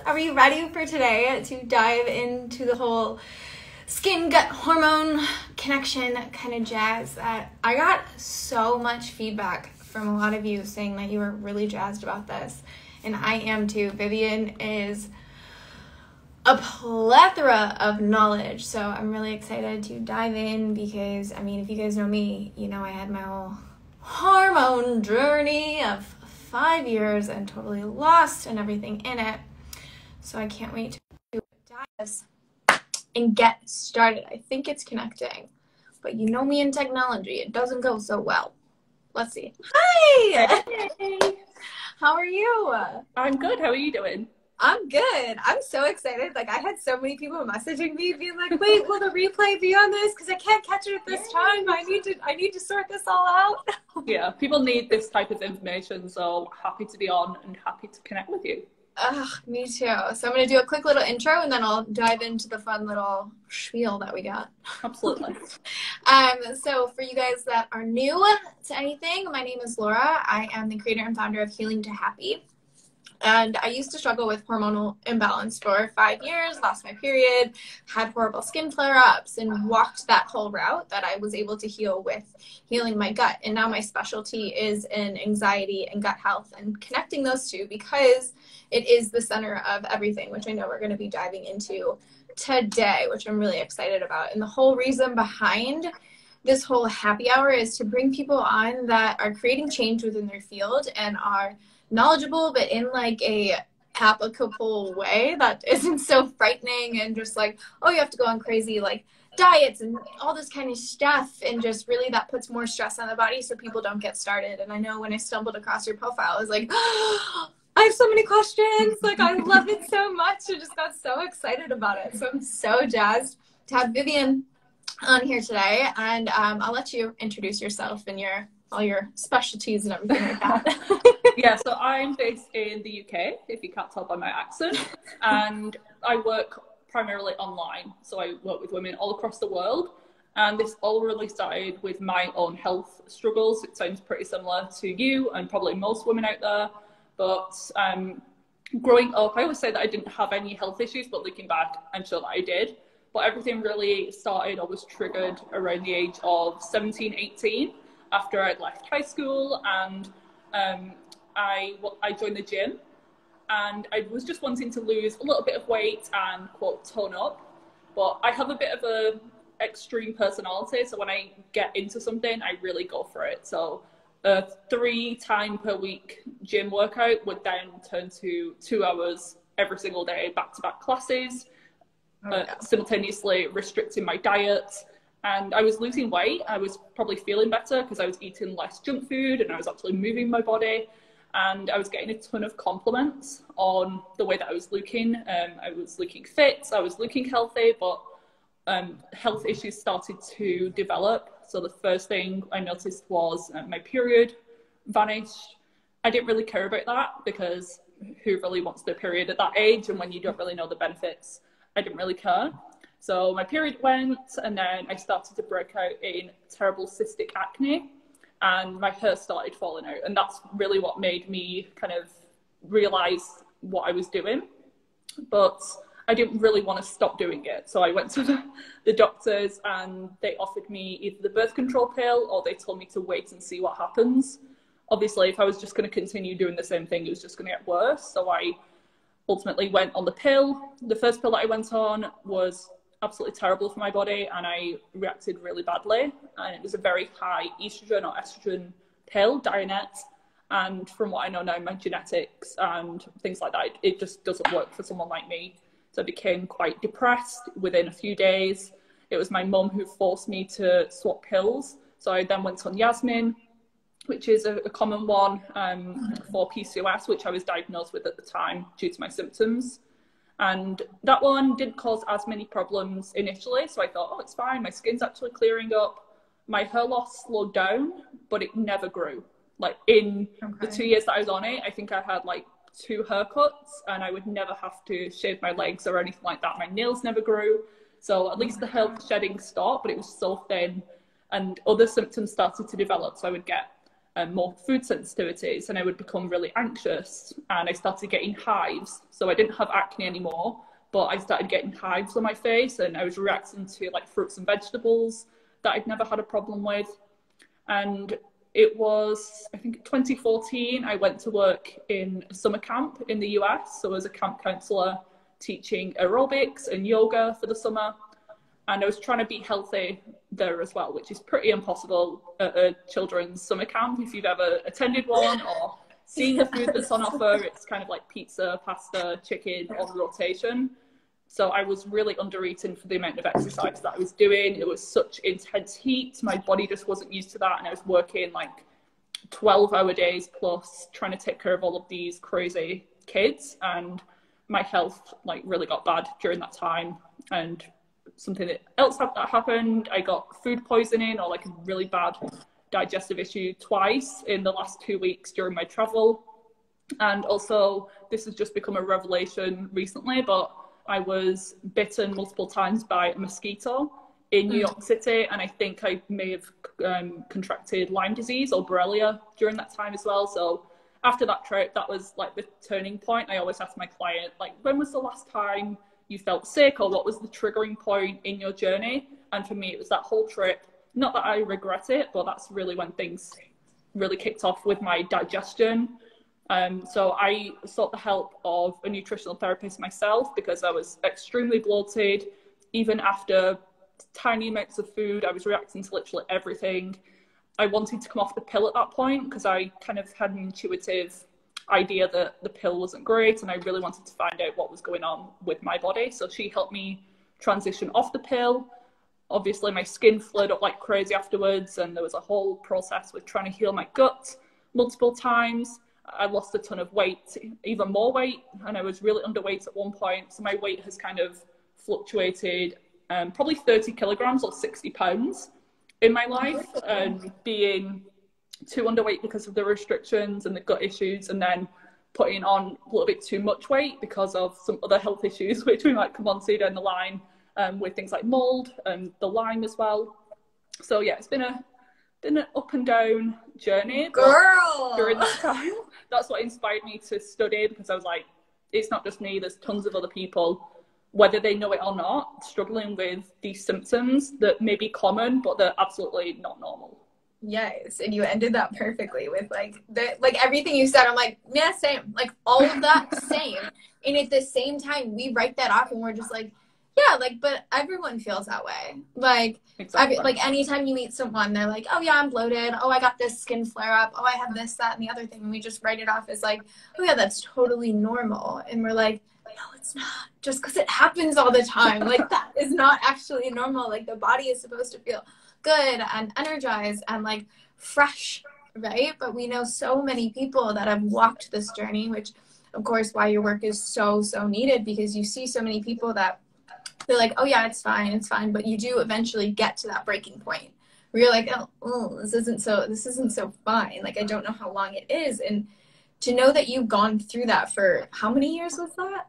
Are we ready for today to dive into the whole skin gut hormone connection kind of jazz? I got so much feedback from a lot of you saying that you were really jazzed about this, and I am too. Vivien is a plethora of knowledge, so I'm really excited to dive in because, I mean, if you guys know me, you know I had my whole hormone journey of 5 years and totally lost and everything in it. So I can't wait to dive this and get started. I think it's connecting, but you know me in technology, it doesn't go so well. Let's see. Hi! Hey. How are you? I'm good. How are you doing? I'm good. I'm so excited. Like, I had so many people messaging me being like, wait, will the replay be on this? Because I can't catch it at this time. I need to sort this all out. Yeah, people need this type of information, so happy to be on and happy to connect with you. Me too. So I'm going to do a quick little intro and then I'll dive into the fun little spiel that we got. Absolutely. So for you guys that are new to anything, my name is Laura. I am the creator and founder of Healing to Happy. And I used to struggle with hormonal imbalance for 5 years, lost my period, had horrible skin flare-ups, and walked that whole route that I was able to heal with healing my gut. And now my specialty is in anxiety and gut health and connecting those two because it is the center of everything, which I know we're going to be diving into today, which I'm really excited about. And the whole reason behind this whole happy hour is to bring people on that are creating change within their field and are knowledgeable, but in like a applicable way that isn't so frightening and just like, oh, you have to go on crazy like diets and all this kind of stuff, and just really that puts more stress on the body so people don't get started. And I know when I stumbled across your profile, I was like, oh, I have so many questions. Like, I love it so much. I just got so excited about it. So I'm so jazzed to have Vivien on here today, and I'll let you introduce yourself and all your specialties and everything like that. Yeah, so I'm based in the UK, if you can't tell by my accent, and I work primarily online. So I work with women all across the world, and this all really started with my own health struggles. It sounds pretty similar to you and probably most women out there, but growing up, I always say that I didn't have any health issues, but looking back, I'm sure that I did. But everything really started or was triggered around the age of 17, 18, after I'd left high school, and I joined the gym, and I was just wanting to lose a little bit of weight and, quote, tone up. But I have a bit of a extreme personality, so when I get into something, I really go for it. So a 3 times per week gym workout would then turn to 2 hours every single day, back-to-back classes, simultaneously restricting my diet. And I was losing weight. I was probably feeling better because I was eating less junk food and I was actually moving my body. And I was getting a ton of compliments on the way that I was looking. I was looking fit, I was looking healthy, but health issues started to develop. So the first thing I noticed was my period vanished. I didn't really care about that because who really wants their period at that age? And when you don't really know the benefits, I didn't really care. So my period went, and then I started to break out in terrible cystic acne, and my hair started falling out. And that's really what made me kind of realize what I was doing. But I didn't really want to stop doing it. So I went to the doctors, and they offered me either the birth control pill or they told me to wait and see what happens. Obviously, if I was just going to continue doing the same thing, it was just going to get worse. So I ultimately went on the pill. The first pill that I went on was absolutely terrible for my body, and I reacted really badly, and it was a very high estrogen or estrogen pill, Dianet, and from what I know now, my genetics and things like that, it just doesn't work for someone like me. So I became quite depressed within a few days. It was my mum who forced me to swap pills, so I then went on Yasmin, which is a common one for PCOS, which I was diagnosed with at the time due to my symptoms. And that one didn't cause as many problems initially. So I thought, oh, it's fine. My skin's actually clearing up. My hair loss slowed down, but it never grew. Like in the 2 years that I was on it, I think I had like 2 haircuts, and I would never have to shave my legs or anything like that. My nails never grew. So at least the hair shedding stopped, but it was so thin, and other symptoms started to develop. So I would get more food sensitivities, and I would become really anxious, and I started getting hives. So I didn't have acne anymore, but I started getting hives on my face, and I was reacting to like fruits and vegetables that I'd never had a problem with. And it was, I think, 2014, I went to work in a summer camp in the US. So I was a camp counselor teaching aerobics and yoga for the summer. And I was trying to be healthy there as well, which is pretty impossible at a children's summer camp. If you've ever attended one or seen the food that's on offer, it's kind of like pizza, pasta, chicken on rotation. So I was really under-eating for the amount of exercise that I was doing. It was such intense heat. My body just wasn't used to that. And I was working like 12-hour days plus, trying to take care of all of these crazy kids. And my health like really got bad during that time. And something else that happened, I got food poisoning, or like a really bad digestive issue twice in the last 2 weeks during my travel. And also, this has just become a revelation recently, but I was bitten multiple times by a mosquito in New York City, and I think I may have contracted Lyme disease or Borrelia during that time as well. So after that trip, that was like the turning point. I always ask my client, like, when was the last time you felt sick, or what was the triggering point in your journey? And for me, it was that whole trip. Not that I regret it, but that's really when things really kicked off with my digestion. So I sought the help of a nutritional therapist myself, because I was extremely bloated. Even after tiny amounts of food, I was reacting to literally everything. I wanted to come off the pill at that point, because I kind of had an intuitive idea that the pill wasn't great, and I really wanted to find out what was going on with my body. So she helped me transition off the pill. Obviously, my skin flared up like crazy afterwards, and there was a whole process with trying to heal my gut multiple times. I lost a ton of weight, even more weight, and I was really underweight at one point. So my weight has kind of fluctuated, probably 30 kilograms or 60 pounds in my life, being too underweight because of the restrictions and the gut issues, and then putting on a little bit too much weight because of some other health issues, which we might come on to down the line, with things like mold and the Lyme as well. So yeah, it's been an up and down journey. Girl! During that time, that's what inspired me to study, because I was like, it's not just me, there's tons of other people, whether they know it or not, struggling with these symptoms that may be common, but they're absolutely not normal. Yes, and you ended that perfectly with like everything you said. I'm like, yeah, same. Like all of that, same. And at the same time, we write that off, and we're just like, yeah, like, but everyone feels that way. Like, exactly. Like anytime you meet someone, they're like, oh yeah, I'm bloated. Oh, I got this skin flare up. Oh, I have this, that, and the other thing. And we just write it off as like, oh yeah, that's totally normal. And we're like, no, it's not. Just because it happens all the time, like that is not actually normal. Like the body is supposed to feel good and energized and like fresh, right? But we know so many people that have walked this journey, which of course why your work is so needed, because you see so many people that they're like, oh yeah, it's fine, but you do eventually get to that breaking point where you're like, oh, this isn't so fine. Like I don't know how long it is. And to know that you've gone through that for how many years was that?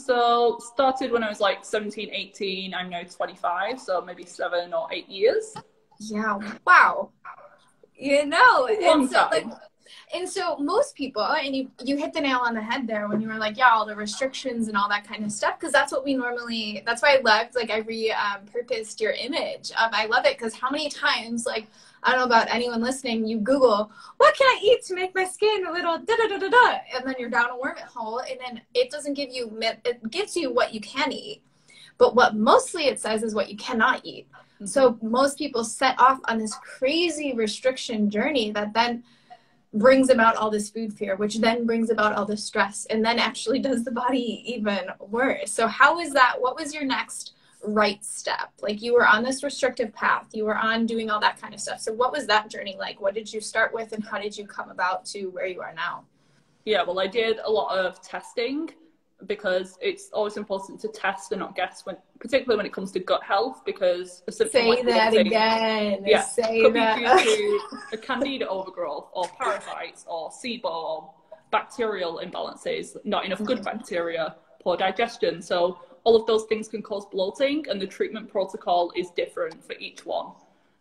So started when I was like 17, 18. I'm now 25, so maybe 7 or 8 years. Yeah. Wow. You know, Long time. And so most people, and you hit the nail on the head there when you were like, yeah, all the restrictions and all that kind of stuff, because that's what we normally, that's why I loved, like, I repurposed your image. I love it, because how many times, like, I don't know about anyone listening, you Google, what can I eat to make my skin a little da-da-da-da-da, and then you're down a wormhole, and then it doesn't give you, it gives you what you can eat, but what mostly it says is what you cannot eat. Mm-hmm. So most people set off on this crazy restriction journey that then brings about all this food fear, which then brings about all this stress, and then actually does the body even worse. So how is that? What was your next right step? Like, you were on this restrictive path, you were on doing all that kind of stuff. So what was that journey like? What did you start with, and how did you come about to where you are now? Yeah, well, I did a lot of testing, because it's always important to test and not guess, particularly when it comes to gut health, because a symptom say like that bloating, again. Yeah, say could that. be due to a candida overgrowth, or parasites, or SIBO, or bacterial imbalances, not enough good bacteria, poor digestion. So all of those things can cause bloating, and the treatment protocol is different for each one.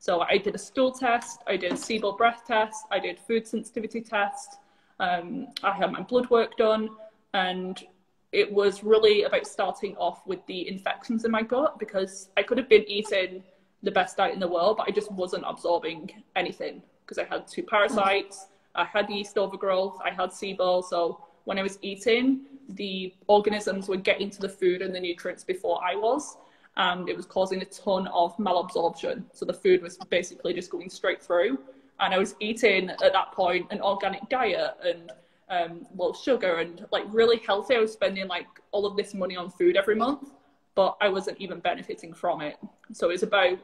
So I did a stool test, I did a SIBO breath test, I did food sensitivity test, I had my blood work done, and it was really about starting off with the infections in my gut, because I could have been eating the best diet in the world, but I just wasn't absorbing anything because I had 2 parasites, I had yeast overgrowth, I had SIBO. So when I was eating, the organisms were getting to the food and the nutrients before I was, and it was causing a ton of malabsorption. So the food was basically just going straight through, and I was eating at that point an organic diet and low sugar and like really healthy. I was spending like all of this money on food every month, but I wasn't even benefiting from it. So it's about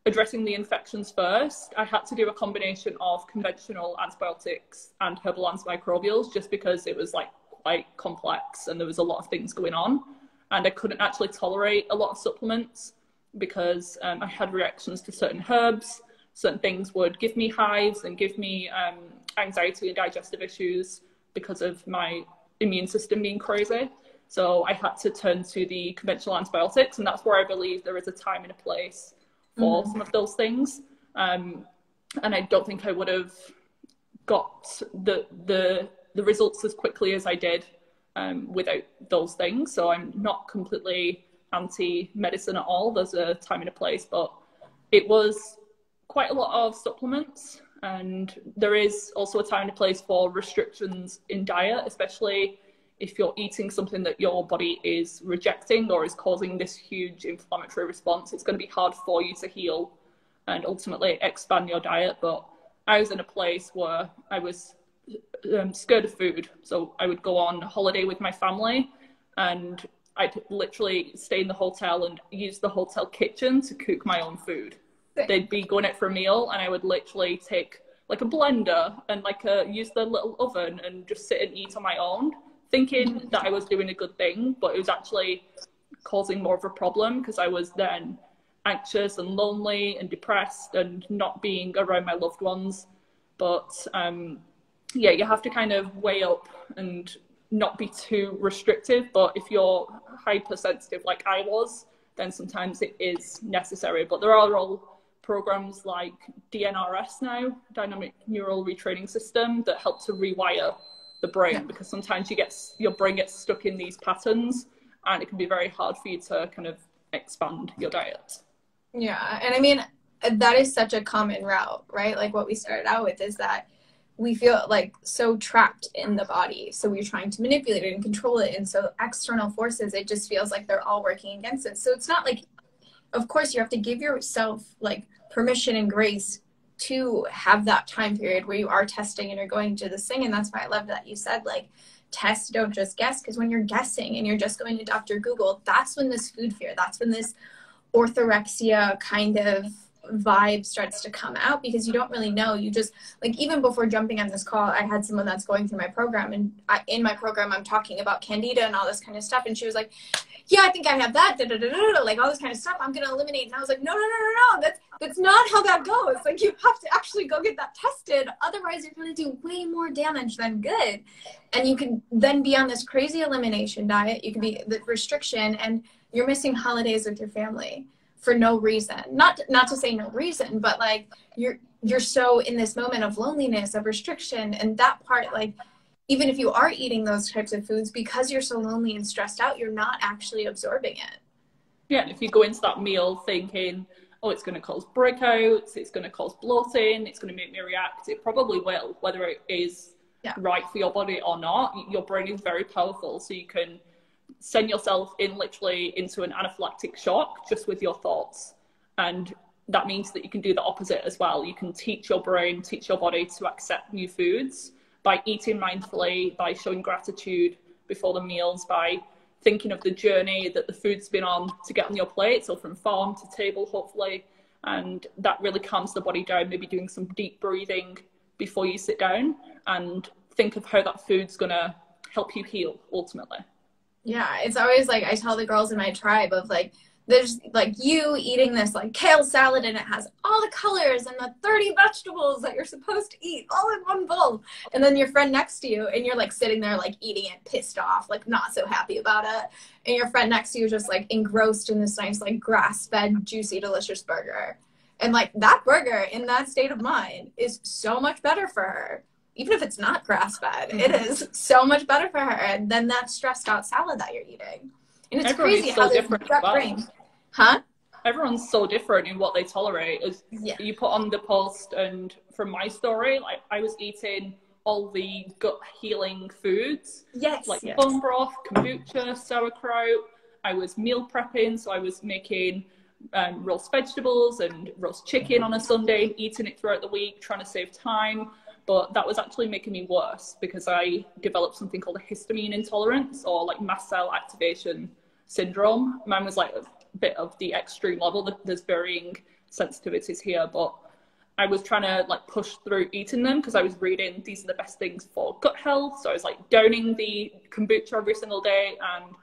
addressing the infections first. I had to do a combination of conventional antibiotics and herbal antimicrobials just because it was like quite complex and there was a lot of things going on, and I couldn't actually tolerate a lot of supplements because I had reactions to certain herbs. Certain things would give me hives and give me anxiety and digestive issues because of my immune system being crazy. So I had to turn to the conventional antibiotics, and that's where I believe there is a time and a place for some of those things. And I don't think I would have got the results as quickly as I did without those things. So I'm not completely anti-medicine at all. There's a time and a place, but it was quite a lot of supplements, and there is also a time and a place for restrictions in diet, especially if you're eating something that your body is rejecting or is causing this huge inflammatory response. It's going to be hard for you to heal and ultimately expand your diet. But I was in a place where I was scared of food. So I would go on holiday with my family and I'd literally stay in the hotel and use the hotel kitchen to cook my own food. They'd be going out for a meal and I would literally take like a blender and use the little oven and just sit and eat on my own, thinking that I was doing a good thing, but it was actually causing more of a problem because I was then anxious and lonely and depressed and not being around my loved ones. But yeah, you have to kind of weigh up and not be too restrictive. But if you're hypersensitive like I was, then sometimes it is necessary. But there are all programs like DNRS now, Dynamic Neural Retraining System, that help to rewire the brain, because sometimes your brain gets stuck in these patterns and it can be very hard for you to kind of expand your diet. Yeah, and I mean, that is such a common route, right? Like what we started out with is that we feel like so trapped in the body. So we're trying to manipulate it and control it. And so external forces, it just feels like they're all working against it. So it's not like, of course, you have to give yourself like permission and grace to have that time period where you are testing and you're going to this thing. And that's why I love that you said, like, test, don't just guess. Because when you're guessing and you're just going to Dr. Google, that's when this food fear, that's when this orthorexia kind of vibe starts to come out, because you don't really know. You just, like, even before jumping on this call, I had someone that's going through my program, and in my program I'm talking about candida and all this kind of stuff, and she was like, yeah, I think I have that, like all this kind of stuff, I'm gonna eliminate. And I was like, no, that's not how that goes. Like, you have to actually go get that tested, otherwise you're gonna do way more damage than good. And you can then be on this crazy elimination diet, you can be the restriction, and you're missing holidays with your family for no reason. Not to say no reason, but like you're so in this moment of loneliness, of restriction, and that part, like, even if you are eating those types of foods, because you're so lonely and stressed out, you're not actually absorbing it. Yeah, and if you go into that meal thinking, oh, it's going to cause breakouts, it's going to cause bloating, it's going to make me react, it probably will, whether it is right for your body or not. Your brain is very powerful, so you can send yourself literally into an anaphylactic shock just with your thoughts. And that means that you can do the opposite as well. You can teach your brain, teach your body to accept new foods by eating mindfully, by showing gratitude before the meals, by thinking of the journey that the food's been on to get on your plate, so from farm to table, hopefully. And that really calms the body down, maybe doing some deep breathing before you sit down, and think of how that food's gonna help you heal ultimately. Yeah, it's always like, I tell the girls in my tribe of like, there's like you eating this like kale salad and it has all the colors and the 30 vegetables that you're supposed to eat all in one bowl. And then your friend next to you, and you're like sitting there like eating it, pissed off, like not so happy about it. And your friend next to you just like engrossed in this nice like grass-fed, juicy, delicious burger. And like that burger in that state of mind is so much better for her. Even if it's not grass-fed, it is so much better for her than that stressed out salad that you're eating. And it's Everyone crazy is so how different gut brain. Huh? Everyone's so different in what they tolerate. As Yeah. you put on the post, and from my story, like I was eating all the gut healing foods, Yes. like Yes. bone broth, kombucha, sauerkraut. I was meal prepping, so I was making roast vegetables and roast chicken on a Sunday and eating it throughout the week, trying to save time. But that was actually making me worse because I developed something called a histamine intolerance, or like mast cell activation syndrome. Mine was like a bit of the extreme level. There's varying sensitivities here, but I was trying to like push through eating them because I was reading these are the best things for gut health. So I was like downing the kombucha every single day, and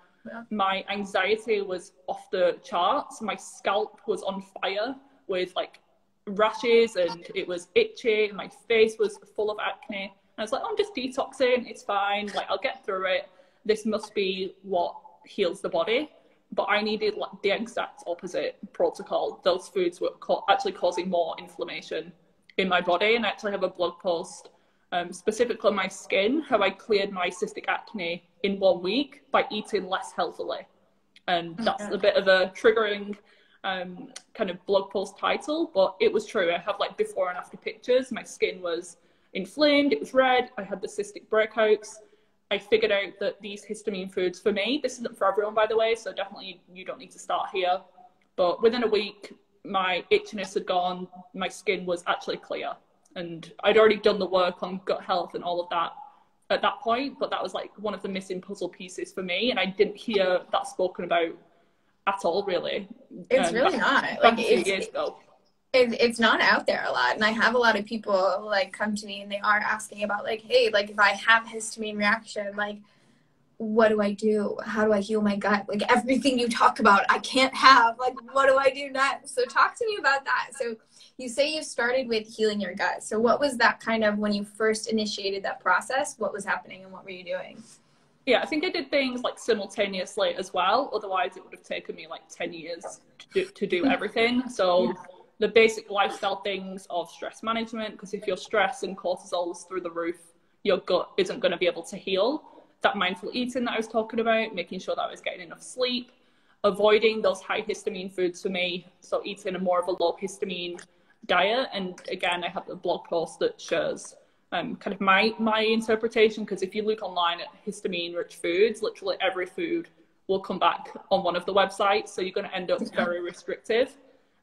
my anxiety was off the charts. My scalp was on fire with like rashes, and it was itchy. My face was full of acne. And I was like, oh, I'm just detoxing. It's fine. Like, I'll get through it. This must be what heals the body. But I needed like the exact opposite protocol. Those foods were actually causing more inflammation in my body. And I actually have a blog post specifically on my skin, how I cleared my cystic acne in 1 week by eating less healthily. And that's a bit of a triggering kind of blog post title, but it was true. I have like before and after pictures. My skin was inflamed, it was red, I had the cystic breakouts. I figured out that these histamine foods, for me, this isn't for everyone, by the way, so definitely you don't need to start here, but within a week my itchiness had gone, my skin was actually clear, and I'd already done the work on gut health and all of that at that point, but that was like one of the missing puzzle pieces for me, and I didn't hear that spoken about at all, really. It's really not. Like a few years ago. It's not out there a lot. And I have a lot of people like come to me and they are asking about like, hey, like if I have histamine reaction, like what do I do? How do I heal my gut? Like everything you talk about, I can't have. Like, what do I do next? So talk to me about that. So you say you started with healing your gut. So what was that kind of when you first initiated that process? What was happening and what were you doing? Yeah, I think I did things like simultaneously as well. Otherwise, it would have taken me like 10 years to do everything. So the basic lifestyle things of stress management, because if your stress and cortisol is through the roof, your gut isn't going to be able to heal. That mindful eating that I was talking about, making sure that I was getting enough sleep, avoiding those high histamine foods for me. So eating a more of a low histamine diet. And again, I have a blog post that shows kind of my interpretation, because if you look online at histamine rich foods, literally every food will come back on one of the websites, so you're going to end up very restrictive.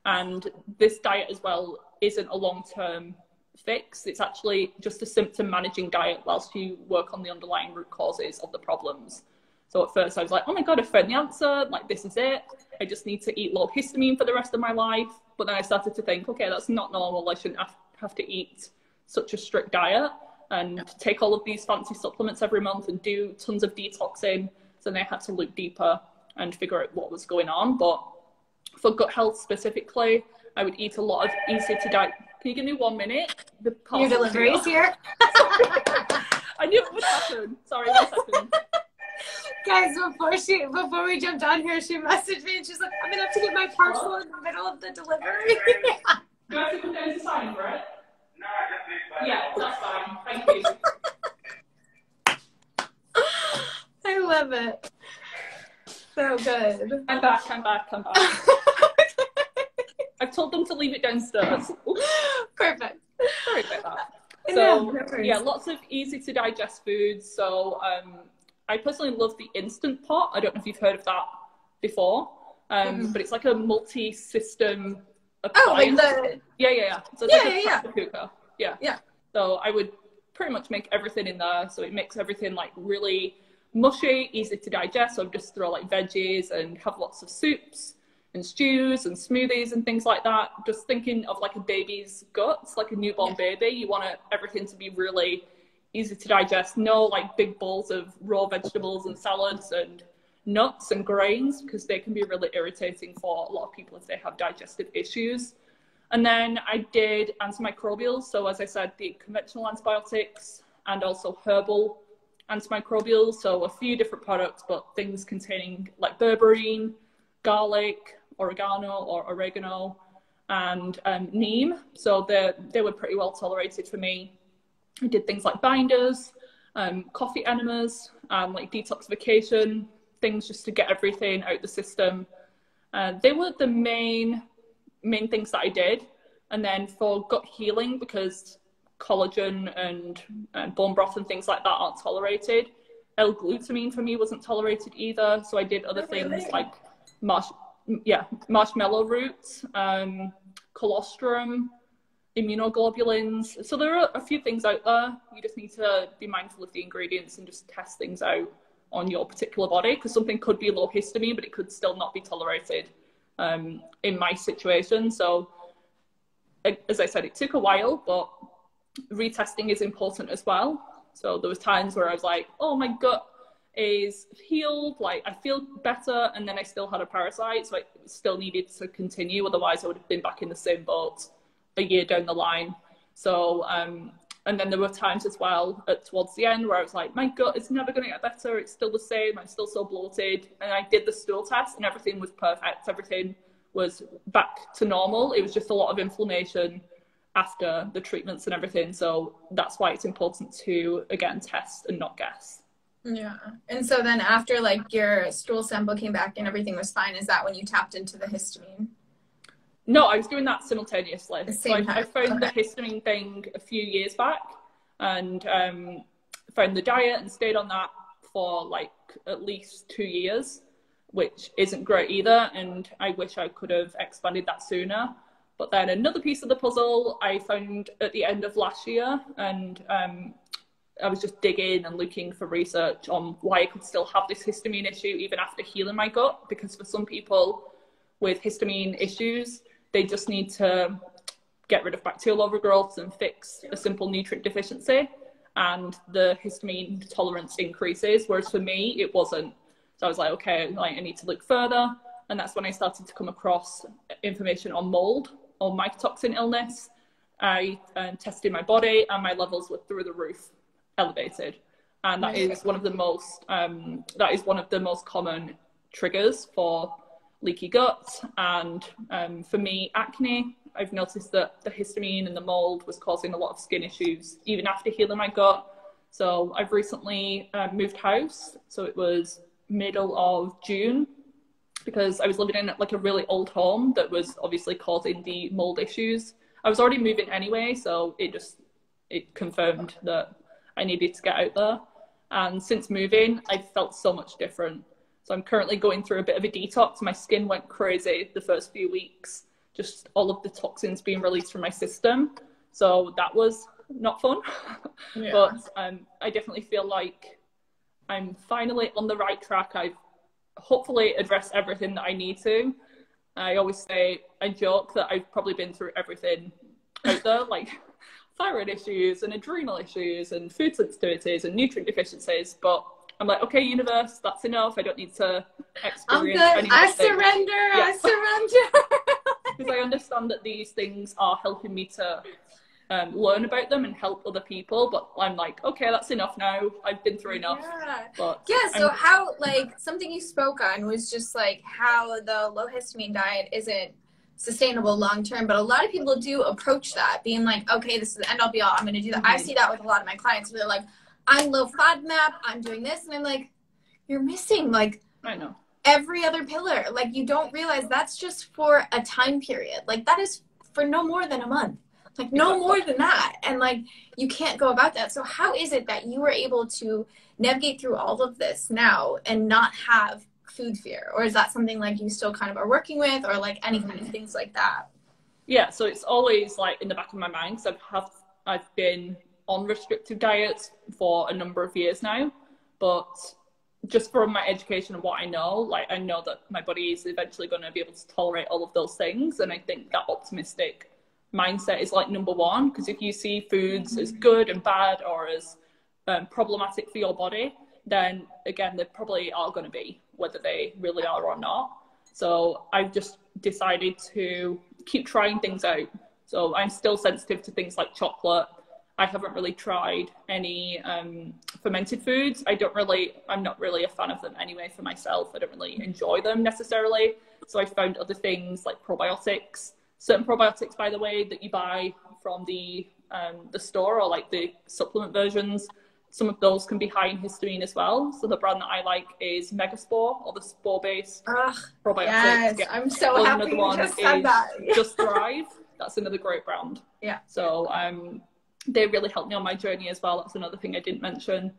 And this diet as well isn't a long-term fix. It's actually just a symptom managing diet whilst you work on the underlying root causes of the problems. So at first I was like, oh my god, I found the answer, like this is it, I just need to eat low histamine for the rest of my life. But then I started to think, okay, that's not normal, I shouldn't have to eat such a strict diet and take all of these fancy supplements every month and do tons of detoxing. So then I had to look deeper and figure out what was going on. But for gut health specifically, I would eat a lot of easy to digest. Can you give me 1 minute? Your delivery's here. I knew it would happen. Sorry, 1 second. Guys, before we jumped on here, she messaged me and she's like, I'm gonna have to get my parcel in the middle of the delivery. Do I have to come down to sign for it? No, yeah, that's fine. Thank you. I love it. So good. I'm back. I've told them to leave it downstairs. Perfect. Sorry about that. So, yeah, lots of easy to digest foods. So, I personally love the Instant Pot. I don't know if you've heard of that before, but it's like a multi-system appliance. Oh, like the... Yeah. So it's like a pressure cooker. Yeah. So I would pretty much make everything in there. So it makes everything like really mushy, easy to digest. So I just throw like veggies and have lots of soups and stews and smoothies and things like that. Just thinking of like a baby's guts, like a newborn baby. You want everything to be really easy to digest. No like big bowls of raw vegetables and salads and nuts and grains, because they can be really irritating for a lot of people if they have digestive issues. And then I did antimicrobials. So as I said, the conventional antibiotics and also herbal antimicrobials. So a few different products, but things containing like berberine, garlic, oregano, and neem. So they were pretty well tolerated for me. I did things like binders, coffee enemas, like detoxification, things just to get everything out the system. They were the main things that I did. And then for gut healing, because collagen and bone broth and things like that aren't tolerated, L-glutamine for me wasn't tolerated either. So I did other things like marshmallow roots, colostrum, immunoglobulins. So there are a few things out there. You just need to be mindful of the ingredients and just test things out on your particular body, because something could be low histamine, but it could still not be tolerated in my situation. So as I said, it took a while, but retesting is important as well. So there was times where I was like, oh, my gut is healed, like I feel better, and then I still had a parasite, so I still needed to continue, otherwise I would have been back in the same boat a year down the line. So and then there were times as well towards the end where I was like, my gut is never going to get better, it's still the same, I'm still so bloated. And I did the stool test and everything was perfect, everything was back to normal. It was just a lot of inflammation after the treatments and everything. So that's why it's important to, again, test and not guess. Yeah. And so then after like your stool sample came back and everything was fine, is that when you tapped into the histamine? No, I was doing that simultaneously. So I found the Okay. histamine thing a few years back and found the diet and stayed on that for like at least 2 years, which isn't great either. And I wish I could have expanded that sooner. But then another piece of the puzzle I found at the end of last year, and I was just digging and looking for research on why I could still have this histamine issue even after healing my gut. Because for some people with histamine issues, they just need to get rid of bacterial overgrowths and fix a simple nutrient deficiency, and the histamine tolerance increases. Whereas for me, it wasn't. So I was like, okay, like I need to look further. And that's when I started to come across information on mold or mycotoxin illness. I tested my body and my levels were through the roof, elevated. And that is one of the most common triggers for leaky gut. And for me, acne, I've noticed that the histamine and the mold was causing a lot of skin issues even after healing my gut. So I've recently moved house. So it was middle of June, because I was living in like a really old home that was obviously causing the mold issues. I was already moving anyway, so it confirmed that I needed to get out there. And since moving, I've felt so much different. So I'm currently going through a bit of a detox. My skin went crazy the first few weeks, just all of the toxins being released from my system. So that was not fun. Yeah. But I definitely feel like I'm finally on the right track. I've hopefully addressed everything that I need to. I always say, I joke that I've probably been through everything out there, like thyroid issues and adrenal issues and food sensitivities and nutrient deficiencies. But I'm like, okay, universe, that's enough. I don't need to experience any I surrender. Yeah. I surrender. Because I understand that these things are helping me to learn about them and help other people, but I'm like, okay, that's enough now. I've been through enough. Yeah. But yeah, so how, like, something you spoke on was just like how the low histamine diet isn't sustainable long term, but a lot of people do approach that being like, okay, this is the end all be all, I'm going to do that. I see that with a lot of my clients where they're like, I'm low FODMAP, I'm doing this, and I'm like, you're missing like I know every other pillar. Like, you don't realize that's just for a time period. Like, that is for no more than a month. Like, no more than that. And like, you can't go about that. So how is it that you were able to navigate through all of this now and not have food fear? Or is that something like you still kind of are working with, or like any kind of things like that? Yeah, so it's always like in the back of my mind, because I've been on restrictive diets for a number of years now, but just from my education and what I know, like I know that my body is eventually going to be able to tolerate all of those things. And I think that optimistic mindset is like number one, because if you see foods as good and bad or as problematic for your body, then again, they probably are going to be, whether they really are or not. So I've just decided to keep trying things out. So I'm still sensitive to things like chocolate. I haven't really tried any fermented foods. I'm not really a fan of them anyway for myself. I don't really enjoy them necessarily. So I found other things like probiotics certain probiotics, by the way, that you buy from the store, or like the supplement versions, some of those can be high in histamine as well. So the brand that I like is Megaspore, or the spore-based probiotics. Yes, Yeah. I'm so happy you just said that. Just Thrive. That's another great brand. Yeah. So they really helped me on my journey as well. That's another thing I didn't mention.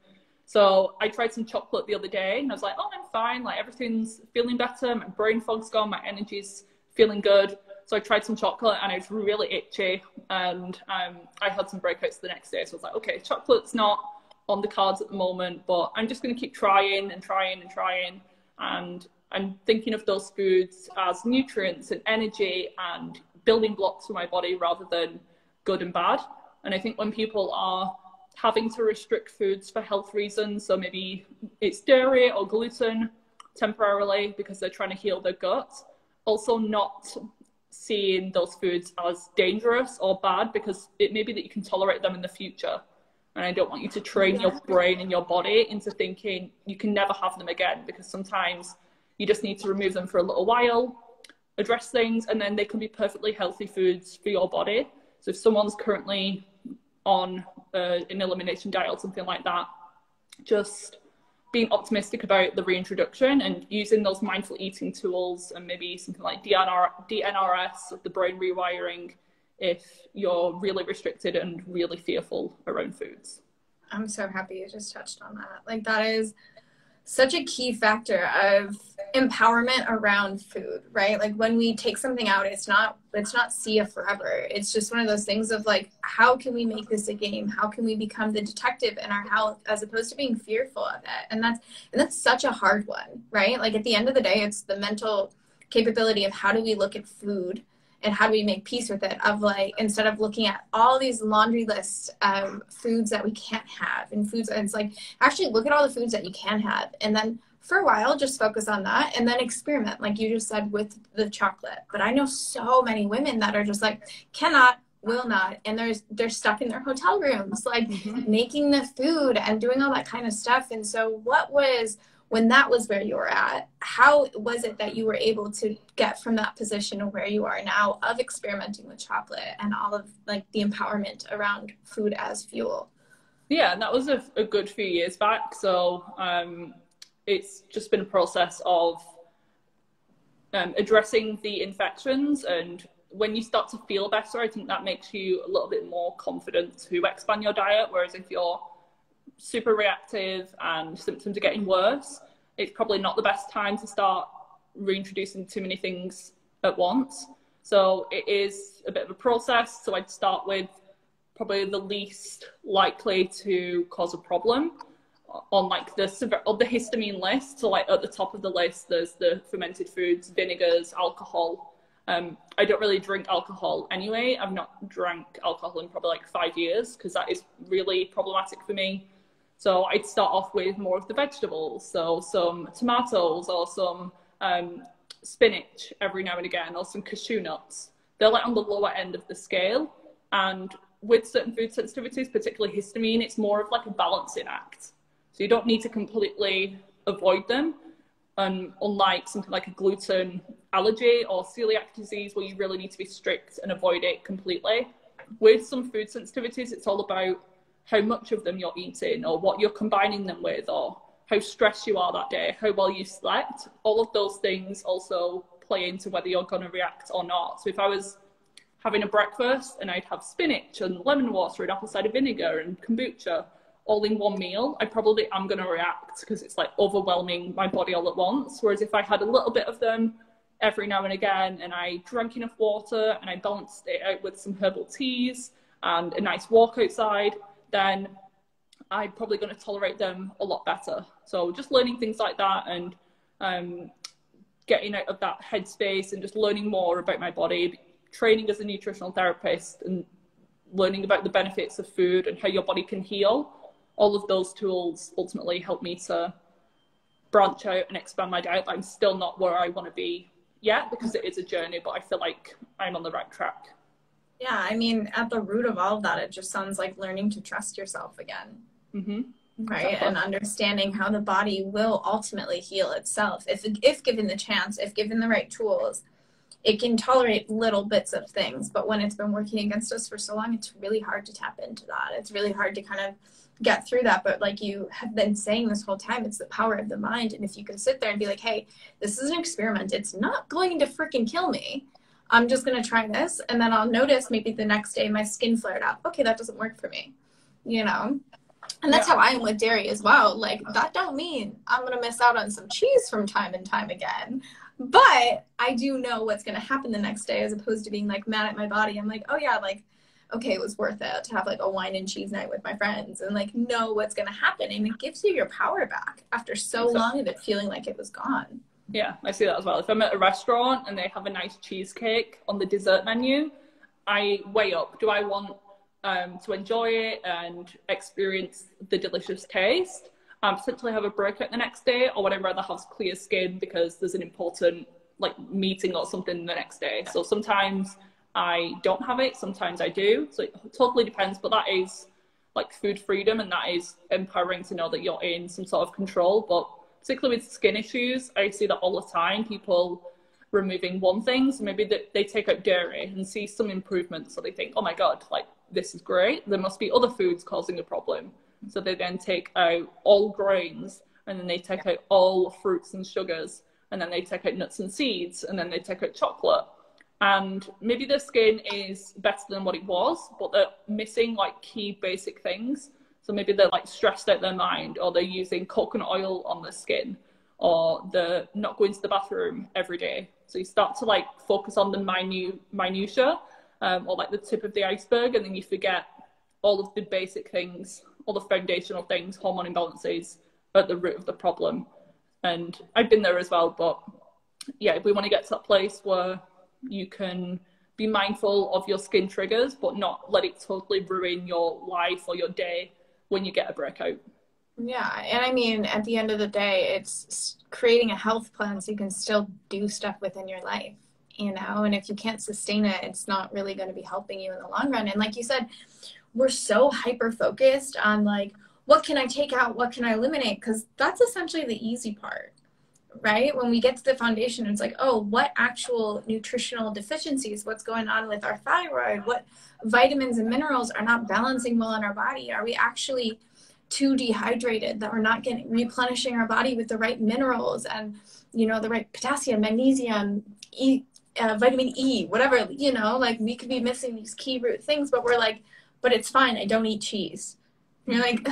So I tried some chocolate the other day, and I was like, oh, I'm fine. Like, everything's feeling better. My brain fog's gone. My energy's feeling good. So I tried some chocolate, and I was really itchy. And I had some breakouts the next day. So I was like, okay, chocolate's not on the cards at the moment, but I'm just going to keep trying and trying and trying. And I'm thinking of those foods as nutrients and energy and building blocks for my body rather than good and bad. And I think when people are having to restrict foods for health reasons, so maybe it's dairy or gluten temporarily because they're trying to heal their gut, also not seeing those foods as dangerous or bad because it may be that you can tolerate them in the future. And I don't want you to train your brain and your body into thinking you can never have them again, because sometimes you just need to remove them for a little while, address things, and then they can be perfectly healthy foods for your body. So if someone's currently on an elimination diet or something like that, just being optimistic about the reintroduction and using those mindful eating tools, and maybe something like DNRS, the brain rewiring, if you're really restricted and really fearful around foods. I'm so happy you just touched on that. Like, that is such a key factor of empowerment around food, right? Like, when we take something out, it's not see it forever. It's just one of those things of like, how can we make this a game? How can we become the detective in our health as opposed to being fearful of it? And that's such a hard one, right? Like, at the end of the day, it's the mental capability of how do we look at food and how do we make peace with it, of like, instead of looking at all these laundry lists of foods that we can't have and foods, and it's like, actually look at all the foods that you can have, and then for a while just focus on that, and then experiment, like you just said with the chocolate. But I know so many women that are just like, cannot, will not, and they're stuck in their hotel rooms, like making the food and doing all that kind of stuff. And so when that was where you were at, how was it that you were able to get from that position to where you are now of experimenting with chocolate and all of like the empowerment around food as fuel? Yeah, and that was a good few years back. So it's just been a process of addressing the infections. And when you start to feel better, I think that makes you a little bit more confident to expand your diet. Whereas if you're super reactive and symptoms are getting worse, it's probably not the best time to start reintroducing too many things at once. So it is a bit of a process. So I'd start with probably the least likely to cause a problem on like the histamine list. So like at the top of the list, there's the fermented foods, vinegars, alcohol. I don't really drink alcohol anyway. I've not drank alcohol in probably like 5 years because that is really problematic for me. So I'd start off with more of the vegetables, so some tomatoes or some spinach every now and again, or some cashew nuts. They're like on the lower end of the scale. And with certain food sensitivities, particularly histamine, it's more of like a balancing act. So you don't need to completely avoid them. Unlike something like a gluten allergy or celiac disease, where you really need to be strict and avoid it completely. With some food sensitivities, it's all about how much of them you're eating, or what you're combining them with, or how stressed you are that day, how well you slept. All of those things also play into whether you're going to react or not. So if I was having a breakfast and I'd have spinach and lemon water and apple cider vinegar and kombucha all in one meal, I probably am going to react because it's like overwhelming my body all at once. Whereas if I had a little bit of them every now and again, and I drank enough water and I balanced it out with some herbal teas and a nice walk outside, then I'm probably going to tolerate them a lot better. So just learning things like that, and getting out of that headspace and just learning more about my body, training as a nutritional therapist and learning about the benefits of food and how your body can heal. All of those tools ultimately help me to branch out and expand my diet. I'm still not where I want to be yet because it is a journey, but I feel like I'm on the right track. Yeah, I mean, at the root of all of that, it just sounds like learning to trust yourself again. Right? Exactly. And understanding how the body will ultimately heal itself if given the chance, if given the right tools. it can tolerate little bits of things, but when it's been working against us for so long, it's really hard to tap into that. It's really hard to kind of get through that. But like you have been saying this whole time, it's the power of the mind. And if you can sit there and be like, hey, this is an experiment, it's not going to freaking kill me. I'm just going to try this. And then I'll notice maybe the next day my skin flared up. Okay, that doesn't work for me, you know? And that's how I am with dairy as well. Like, that don't mean I'm going to miss out on some cheese from time and time again. But I do know what's going to happen the next day, as opposed to being like mad at my body. I'm like, oh yeah, like, okay, it was worth it to have like a wine and cheese night with my friends and like know what's going to happen. And it gives you your power back after so long of it feeling like it was gone. Yeah, I see that as well. If I'm at a restaurant and they have a nice cheesecake on the dessert menu, I weigh up, do I want to enjoy it and experience the delicious taste, potentially have a breakout the next day, or would I rather have clear skin because there's an important like meeting or something the next day? So sometimes I don't have it, sometimes I do. So it totally depends, but that is like food freedom, and that is empowering to know that you're in some sort of control. But particularly with skin issues, I see that all the time, people removing one thing, so maybe they take out dairy and see some improvement, so they think, oh my god, like this is great, there must be other foods causing a problem. So they then take out all grains, and then they take out all fruits and sugars, and then they take out nuts and seeds, and then they take out chocolate. And maybe their skin is better than what it was, but they're missing like key basic things. So maybe they're like stressed out their mind, or they're using coconut oil on their skin, or they're not going to the bathroom every day. So you start to like focus on the minutia, or like the tip of the iceberg, and then you forget all of the basic things, all the foundational things, hormone imbalances at the root of the problem. And I've been there as well, but yeah, if we want to get to that place where you can be mindful of your skin triggers, but not let it totally ruin your life or your day when you get a breakout. Yeah, and I mean, at the end of the day, it's creating a health plan so you can still do stuff within your life, you know? And if you can't sustain it, it's not really going to be helping you in the long run. And like you said, we're so hyper-focused on like, what can I take out? What can I eliminate? Because that's essentially the easy part, right? When we get to the foundation, it's like, oh, what actual nutritional deficiencies? What's going on with our thyroid? What vitamins and minerals are not balancing well in our body? Are we actually too dehydrated that we're not replenishing our body with the right minerals and, you know, the right potassium, magnesium, vitamin E, whatever, you know, like we could be missing these key root things, but we're like, but it's fine, I don't eat cheese. And you're like,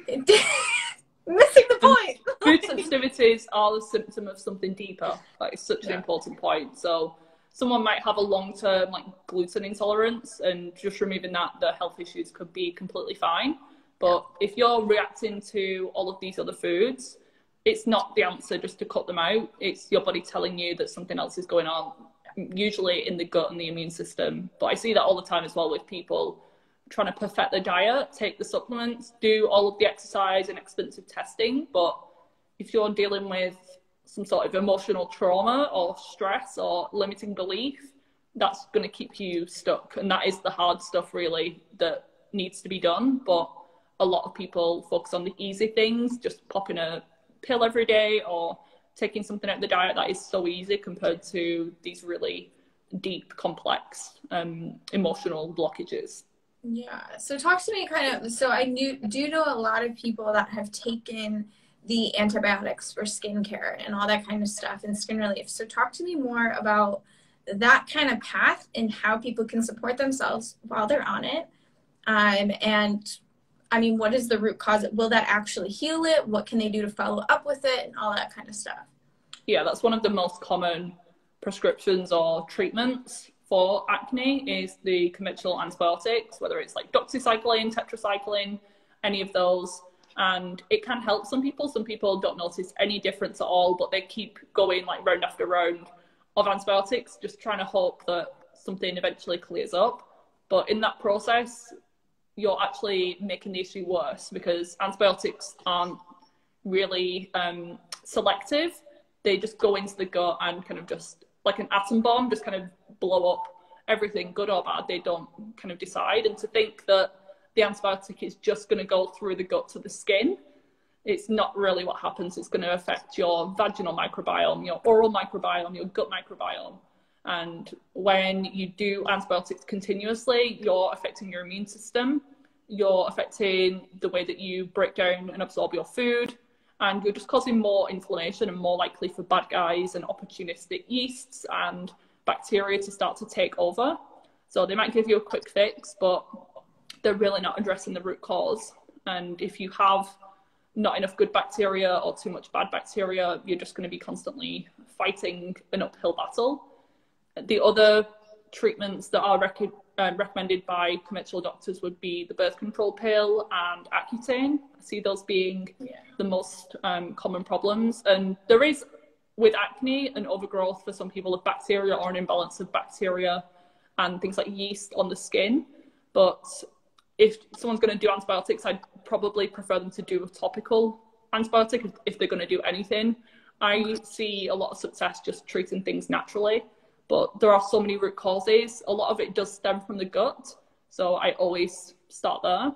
missing the point. Food sensitivities are the symptom of something deeper. That is such an important point. So someone might have a long-term like gluten intolerance, and just removing that, the health issues could be completely fine. But if you're reacting to all of these other foods, it's not the answer just to cut them out. It's your body telling you that something else is going on, usually in the gut and the immune system. But I see that all the time as well with people trying to perfect their diet, take the supplements, do all of the exercise and expensive testing. But if you're dealing with some sort of emotional trauma or stress or limiting belief, that's going to keep you stuck. And that is the hard stuff really that needs to be done. But a lot of people focus on the easy things, just popping a pill every day or taking something out of the diet that is so easy compared to these really deep, complex emotional blockages. Yeah. So talk to me kind of, so I do know a lot of people that have taken the antibiotics for skincare and all that kind of stuff and skin relief. So talk to me more about that kind of path and how people can support themselves while they're on it. And I mean, what is the root cause? Will that actually heal it? What can they do to follow up with it and all that kind of stuff? Yeah, that's one of the most common prescriptions or treatments for acne is the conventional antibiotics, whether it's like doxycycline, tetracycline, any of those. And it can help some people. Some people don't notice any difference at all, but they keep going like round after round of antibiotics, just trying to hope that something eventually clears up. But in that process, you're actually making the issue worse because antibiotics aren't really selective. They just go into the gut and kind of just like an atom bomb, just kind of blow up everything, good or bad. They don't kind of decide. And to think that the antibiotic is just going to go through the gut to the skin, it's not really what happens. It's going to affect your vaginal microbiome, your oral microbiome, your gut microbiome. And when you do antibiotics continuously, you're affecting your immune system, you're affecting the way that you break down and absorb your food, and you're just causing more inflammation and more likely for bad guys and opportunistic yeasts and bacteria to start to take over. So they might give you a quick fix, but they're really not addressing the root cause. And if you have not enough good bacteria or too much bad bacteria, you're just going to be constantly fighting an uphill battle. The other treatments that are recommended by conventional doctors would be the birth control pill and Accutane. I see those being the most common problems. And there is, with acne, an overgrowth for some people of bacteria or an imbalance of bacteria and things like yeast on the skin. But if someone's going to do antibiotics, I'd probably prefer them to do a topical antibiotic if they're going to do anything. I see a lot of success just treating things naturally, but there are so many root causes. A lot of it does stem from the gut, so I always start there.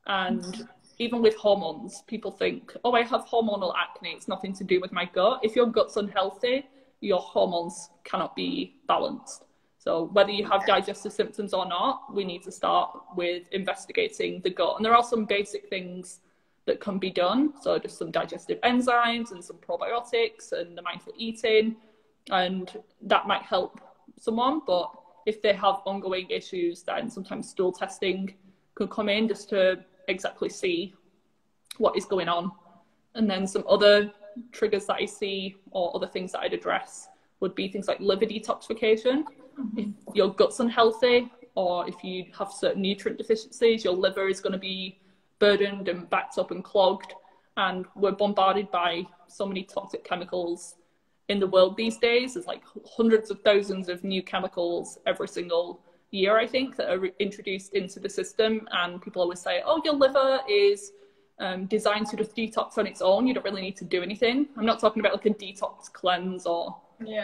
And even with hormones, people think, oh, I have hormonal acne, it's nothing to do with my gut. If your gut's unhealthy, your hormones cannot be balanced. So whether you have digestive symptoms or not, we need to start with investigating the gut. And there are some basic things that can be done. So just some digestive enzymes and some probiotics and the mindful eating. And that might help someone. But if they have ongoing issues, then sometimes stool testing could come in just to exactly see what is going on. And then some other triggers that I see or other things that I'd address would be things like liver detoxification. If your gut's unhealthy or if you have certain nutrient deficiencies, your liver is going to be burdened and backed up and clogged. And we're bombarded by so many toxic chemicals in the world these days. There's like hundreds of thousands of new chemicals every single year, I think, that are introduced into the system. And people always say, oh, your liver is designed to just detox on its own. You don't really need to do anything. I'm not talking about like a detox cleanse or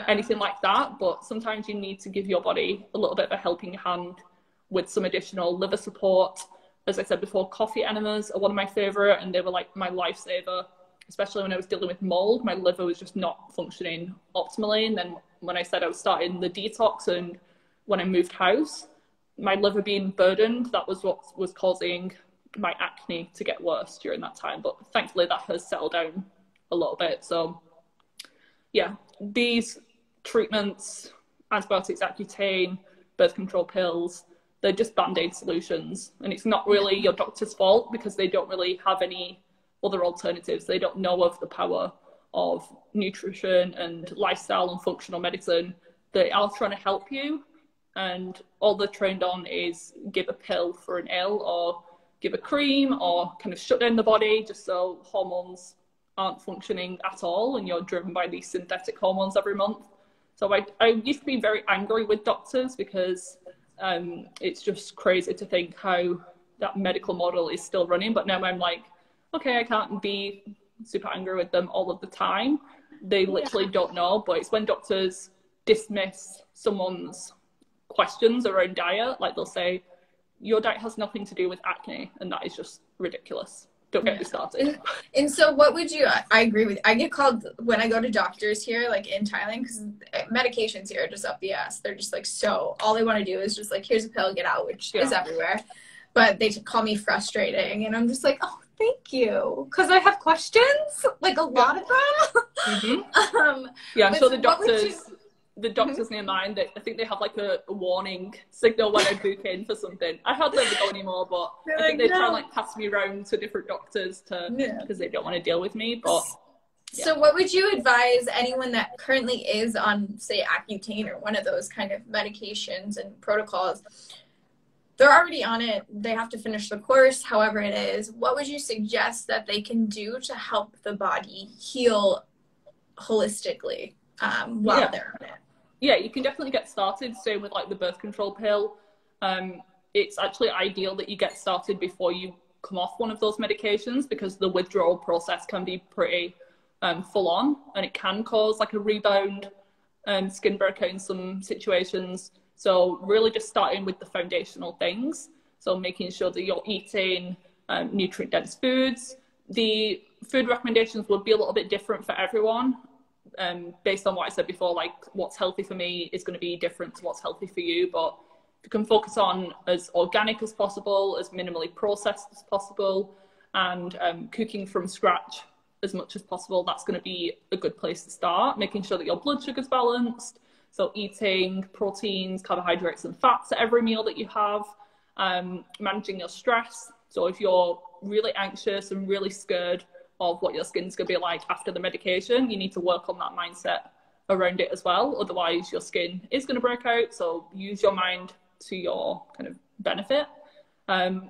anything like that, but sometimes you need to give your body a little bit of a helping hand with some additional liver support. As I said before, coffee enemas are one of my favorite, and they were like my lifesaver, especially when I was dealing with mold. My liver was just not functioning optimally. And then when I said I was starting the detox and when I moved house, my liver being burdened, that was what was causing my acne to get worse during that time. But thankfully that has settled down a little bit. So yeah, these treatments, antibiotics, Accutane, birth control pills, they're just band-aid solutions. And it's not really your doctor's fault because they don't really have any other alternatives. They don't know of the power of nutrition and lifestyle and functional medicine. They are trying to help you, and all they're trained on is give a pill for an ill or give a cream or kind of shut down the body just so hormones aren't functioning at all and you're driven by these synthetic hormones every month. So I used to be very angry with doctors because it's just crazy to think how that medical model is still running. But now I'm like, okay, I can't be super angry with them all of the time. They literally don't know. But it's when doctors dismiss someone's questions around diet, like they'll say, your diet has nothing to do with acne, and that is just ridiculous. Don't get me started. And so what would you, I agree with, I get called when I go to doctors here, like in Thailand, because medications here are just up the ass. They're just like, so all they want to do is just like, here's a pill, get out, which is everywhere. But they call me frustrating, and I'm just like, oh, thank you. Because I have questions, like a lot of them. I'm sure the doctors near mine, I think they have like a warning signal when I book in for something. I hardly ever go anymore, but I think they try and like pass me around to different doctors because they don't want to deal with me. But so what would you advise anyone that currently is on, say, Accutane or one of those kind of medications and protocols? They're already on it. They have to finish the course, however it is. What would you suggest that they can do to help the body heal holistically while they're on it? Yeah, you can definitely get started. Same with like the birth control pill. It's actually ideal that you get started before you come off one of those medications because the withdrawal process can be pretty full on, and it can cause like a rebound skin breakout in some situations. So really just starting with the foundational things. So making sure that you're eating nutrient dense foods. The food recommendations would be a little bit different for everyone. based on what I said before, like what's healthy for me is going to be different to what's healthy for you. But if you can focus on as organic as possible, as minimally processed as possible, and cooking from scratch as much as possible, that's going to be a good place to start. Making sure that your blood sugar's balanced, so eating proteins, carbohydrates and fats at every meal that you have. Managing your stress, so if you're really anxious and really scared of what your skin's going to be like after the medication, you need to work on that mindset around it as well, otherwise your skin is going to break out. So use your mind to your kind of benefit.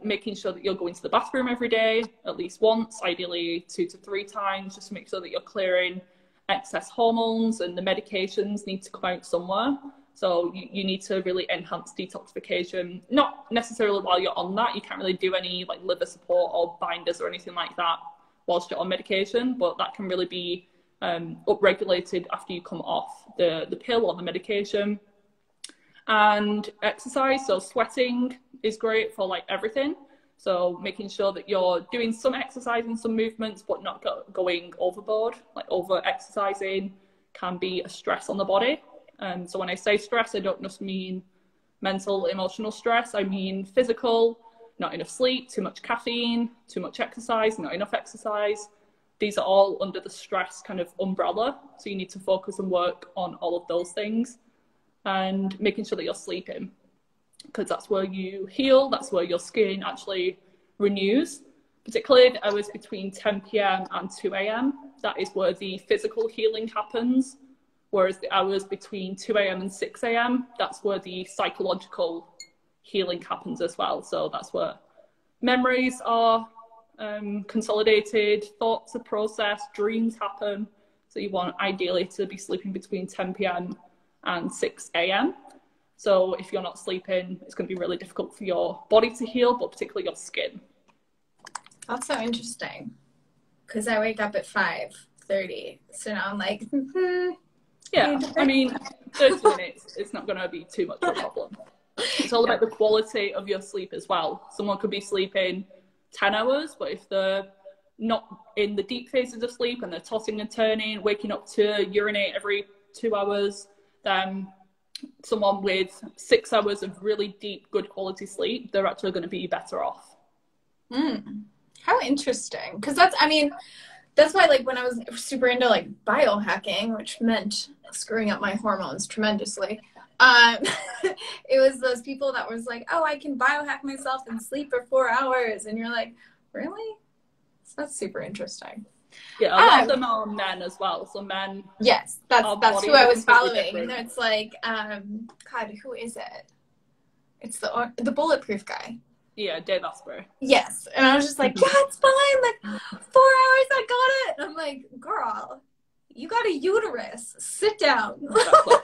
Making sure that you're going to the bathroom every day, at least once, ideally 2 to 3 times, just to make sure that you're clearing excess hormones, and the medications need to come out somewhere. So you need to really enhance detoxification, not necessarily while you're on that. You can't really do any like liver support or binders or anything like that whilst you're on medication, but that can really be upregulated after you come off the pill or the medication. And exercise, so sweating is great for like everything. So making sure that you're doing some exercise and some movements, but not going overboard. Like over exercising can be a stress on the body. So when I say stress, I don't just mean mental, emotional stress. I mean physical, not enough sleep, too much caffeine, too much exercise, not enough exercise. These are all under the stress kind of umbrella. So you need to focus and work on all of those things, and making sure that you're sleeping, because that's where you heal. That's where your skin actually renews, particularly the hours between 10 p.m. and 2 a.m. That is where the physical healing happens. Whereas the hours between 2 a.m. and 6 a.m., that's where the psychological healing happens as well. So that's where memories are consolidated, thoughts are processed, dreams happen. So you want ideally to be sleeping between 10 p.m. and 6 a.m. So if you're not sleeping, it's going to be really difficult for your body to heal, but particularly your skin. That's so interesting, because I wake up at 5:30, so now I'm like, yeah, I mean, 30 minutes, it's not going to be too much of a problem. It's all about the quality of your sleep as well. Someone could be sleeping 10 hours, but if they're not in the deep phases of sleep and they're tossing and turning, waking up to urinate every 2 hours, then someone with 6 hours of really deep, good quality sleep, they're actually going to be better off. How interesting. Because that's why, like, when I was super into like biohacking, which meant screwing up my hormones tremendously, it was those people that was like, oh, I can biohack myself and sleep for 4 hours, and you're like, really? So that's super interesting. Yeah, a lot of them are men as well. So men. Yes, that's who I was following. Different. And it's like, God, who is it? It's the bulletproof guy. Yeah, Dave Asprey. Yes, and I was just like, yeah, it's fine. Like 4 hours, I got it. And I'm like, girl, you got a uterus. Sit down. Exactly.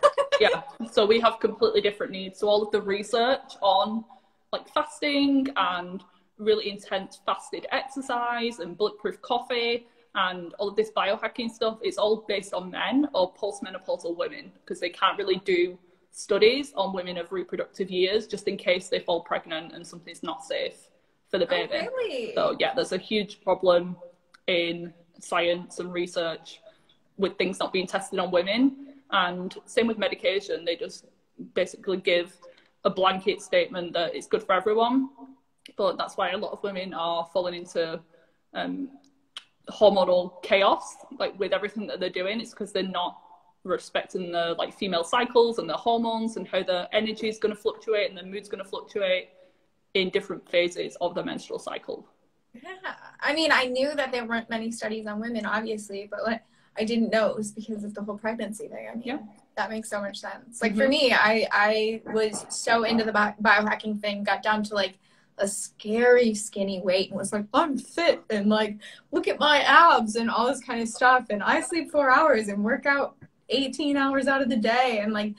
Yeah. So we have completely different needs. So all of the research on like fasting and really intense fasted exercise and bulletproof coffee and all of this biohacking stuff, it's all based on men or postmenopausal women, because they can't really do studies on women of reproductive years just in case they fall pregnant and something's not safe for the baby. Oh, really? So yeah, there's a huge problem in science and research with things not being tested on women. And same with medication. They just basically give a blanket statement that it's good for everyone. But that's why a lot of women are falling into hormonal chaos, like with everything that they're doing. It's because they're not respecting the like female cycles and the hormones and how the energy is going to fluctuate and the mood's going to fluctuate in different phases of the menstrual cycle. Yeah, I mean, I knew that there weren't many studies on women, obviously, but like, I didn't know it was because of the whole pregnancy thing. I mean, yeah, that makes so much sense. Like for me, I was so into the biohacking thing, got down to like a scary skinny weight and was like, I'm fit and like, look at my abs and all this kind of stuff. And I sleep 4 hours and work out 18 hours out of the day, and like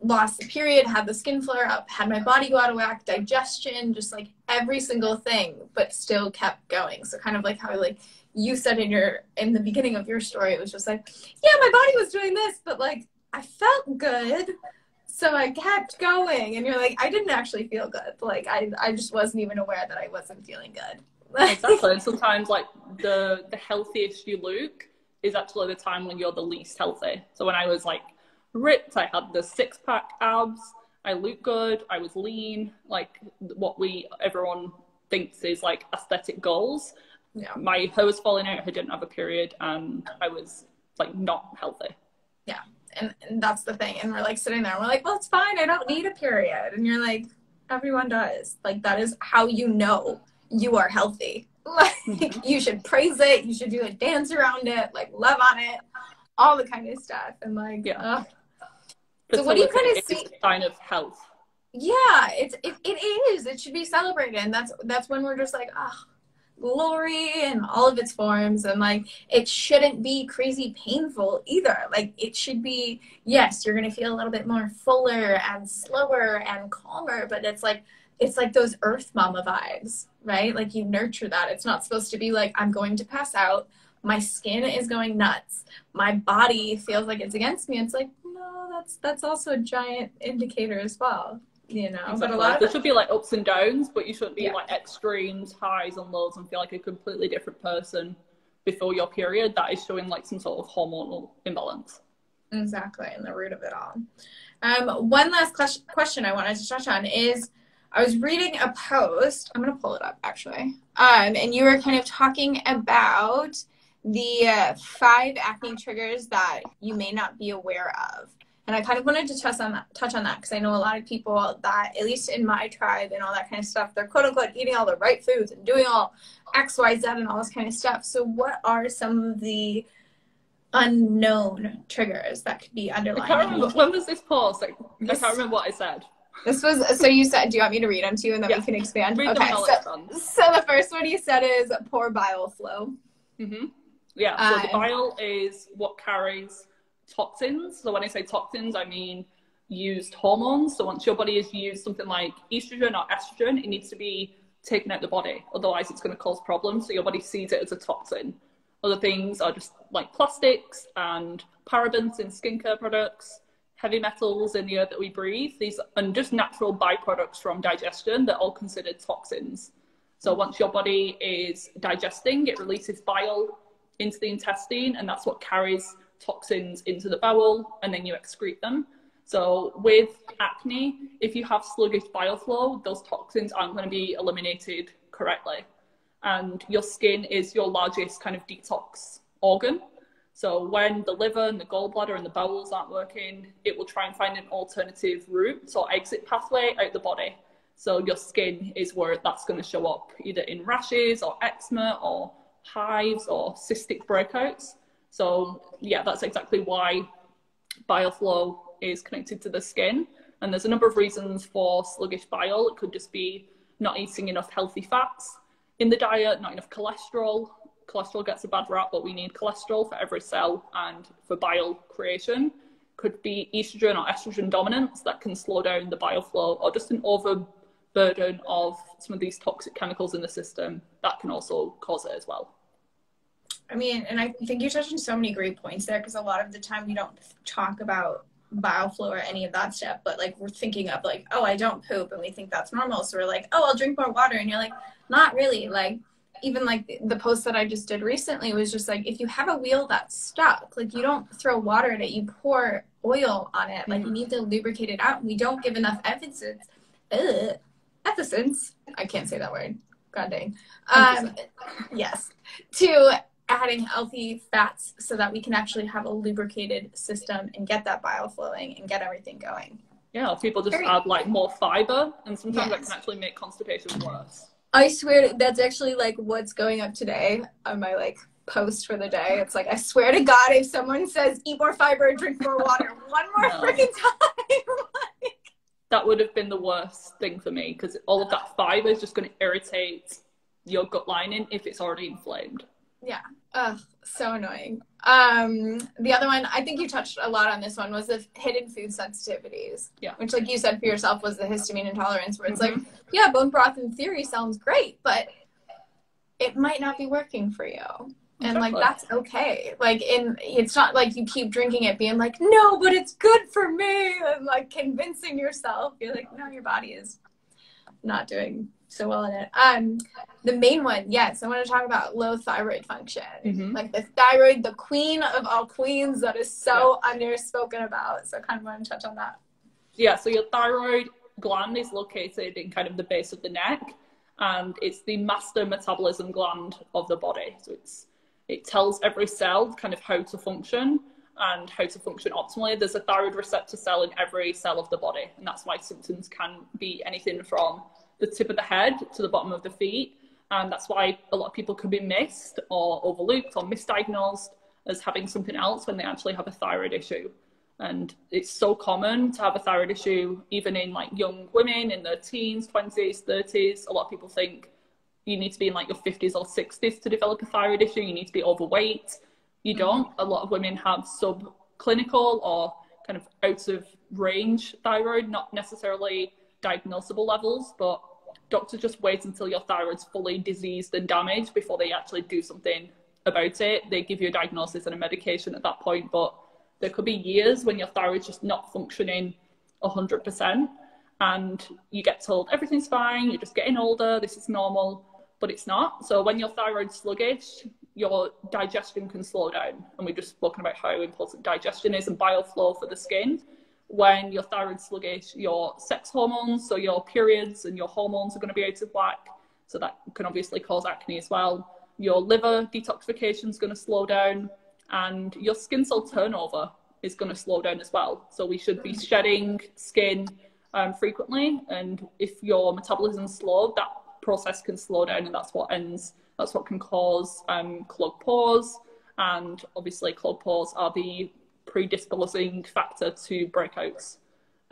lost the period, had the skin flare up, had my body go out of whack, digestion, just like every single thing, but still kept going. So kind of like how like you said in the beginning of your story, it was just like, yeah, my body was doing this, but like I felt good, so I kept going. And you're like, I didn't actually feel good. Like I just wasn't even aware that I wasn't feeling good. Exactly. And sometimes like the healthiest you look is actually the time when you're the least healthy. So when I was like ripped, I had the 6-pack abs, I looked good, I was lean, like what everyone thinks is like aesthetic goals. Yeah. My hair was falling out, I didn't have a period, and I was like not healthy. Yeah. And that's the thing. And we're like sitting there and we're like, well, it's fine, I don't need a period. And you're like, everyone does. Like, that is how you know you are healthy. Like, you should praise it, you should do a dance around it, like love on it, all the kind of stuff. And like, yeah. So what do you kind of see? It's a sign of health. Yeah, it is. It should be celebrated. And that's when we're just like, oh, glory in all of its forms. And like, it shouldn't be crazy painful either. Like, it should be, yes, you're going to feel a little bit more fuller and slower and calmer, but it's like those earth mama vibes, right? Like, you nurture that. It's not supposed to be like, I'm going to pass out, my skin is going nuts, my body feels like it's against me. It's like, no, that's also a giant indicator as well, you know. Exactly. But a lot of there should be like ups and downs, but you shouldn't be yeah. like extremes, highs and lows, and feel like a completely different person before your period. That is showing like some sort of hormonal imbalance. Exactly, and the root of it all. One last question I wanted to touch on is, I was reading a post, I'm going to pull it up actually, and you were kind of talking about the 5 acne triggers that you may not be aware of. And I kind of wanted to touch on that because I know a lot of people that, at least in my tribe and all that kind of stuff, they're quote unquote eating all the right foods and doing all X, Y, Z and all this kind of stuff. So what are some of the unknown triggers that could be underlying? I can't remember, when was this post? Like, I can't remember what I said. This was, so you said, do you want me to read them to you and then we can expand? Read okay, them so the first one you said is poor bile flow. Mm-hmm. Yeah, so the bile is what carries toxins. So when I say toxins, I mean used hormones. So once your body has used something like estrogen or estrogen, it needs to be taken out of the body. Otherwise, it's going to cause problems. So your body sees it as a toxin. Other things are just like plastics and parabens in skincare products, heavy metals in the air that we breathe. These are just natural byproducts from digestion. They're all considered toxins. So once your body is digesting, it releases bile into the intestine, and that's what carries toxins into the bowel, and then you excrete them. So with acne, if you have sluggish bile flow, those toxins aren't going to be eliminated correctly. And your skin is your largest kind of detox organ. So when the liver and the gallbladder and the bowels aren't working, it will try and find an alternative route or exit pathway out the body. So your skin is where that's going to show up, either in rashes or eczema or hives or cystic breakouts. So yeah, that's exactly why bile flow is connected to the skin. And there's a number of reasons for sluggish bile. It could just be not eating enough healthy fats in the diet, not enough cholesterol. Cholesterol gets a bad rap, but we need cholesterol for every cell and for bile creation. Could be estrogen or estrogen dominance that can slow down the bile flow, or just an overburden of some of these toxic chemicals in the system that can also cause it as well. I mean, and I think you touched on so many great points there, because a lot of the time we don't talk about bile flow or any of that stuff, but like we're thinking of like, oh, I don't poop, and we think that's normal, so we're like, oh, I'll drink more water, and you're like, not really. Like, even like the post that I just did recently was just like, if you have a wheel that's stuck, like, you don't throw water at it, you pour oil on it. Like, you need to lubricate it out. We don't give enough emphasis. I can't say that word. God dang. Yes. To adding healthy fats so that we can actually have a lubricated system and get that bile flowing and get everything going. Yeah, people just add like more fiber, and sometimes that can actually make constipation worse. I swear that's actually like what's going up today on my like post for the day. It's like, I swear to God, if someone says eat more fiber, drink more water one more freaking time, like, that would have been the worst thing for me, because all of that fiber is just going to irritate your gut lining if it's already inflamed. Yeah. Ugh, so annoying. The other one, I think you touched a lot on this one, was the hidden food sensitivities. Yeah. Which, like you said for yourself, was the histamine intolerance, where it's like, yeah, bone broth in theory sounds great, but it might not be working for you. And like, that's okay. Like, it's not like you keep drinking it being like, no, but it's good for me, and like convincing yourself. You're like, no, your body is not doing so well in it. The main one, yes, I want to talk about low thyroid function. Like the thyroid, the queen of all queens, that is so underspoken about. So I kind of want to touch on that. Yeah, so your thyroid gland is located in kind of the base of the neck, and it's the master metabolism gland of the body. So it tells every cell kind of how to function and how to function optimally. There's a thyroid receptor cell in every cell of the body, and that's why symptoms can be anything from the tip of the head to the bottom of the feet. And that's why a lot of people can be missed or overlooked or misdiagnosed as having something else when they actually have a thyroid issue. And it's so common to have a thyroid issue, even in like young women in their teens, 20s, 30s. A lot of people think you need to be in like your 50s or 60s to develop a thyroid issue. You need to be overweight. You don't. A lot of women have subclinical or kind of out of range thyroid, not necessarily diagnosable levels, but doctors just wait until your thyroid's fully diseased and damaged before they actually do something about it. They give you a diagnosis and a medication at that point, but there could be years when your thyroid's just not functioning 100%, and you get told everything's fine, you're just getting older, this is normal, but it's not. So when your thyroid's sluggish, your digestion can slow down, and we've just spoken about how important digestion is and bioflow for the skin. When your thyroid's sluggish, your sex hormones, so your periods and your hormones, are going to be out of whack. So that can obviously cause acne as well. Your liver detoxification is going to slow down, and your skin cell turnover is going to slow down as well. So we should be shedding skin frequently. And if your metabolism's slow, that process can slow down, and that's what can cause clogged pores. And obviously clogged pores are the predisposing factor to breakouts.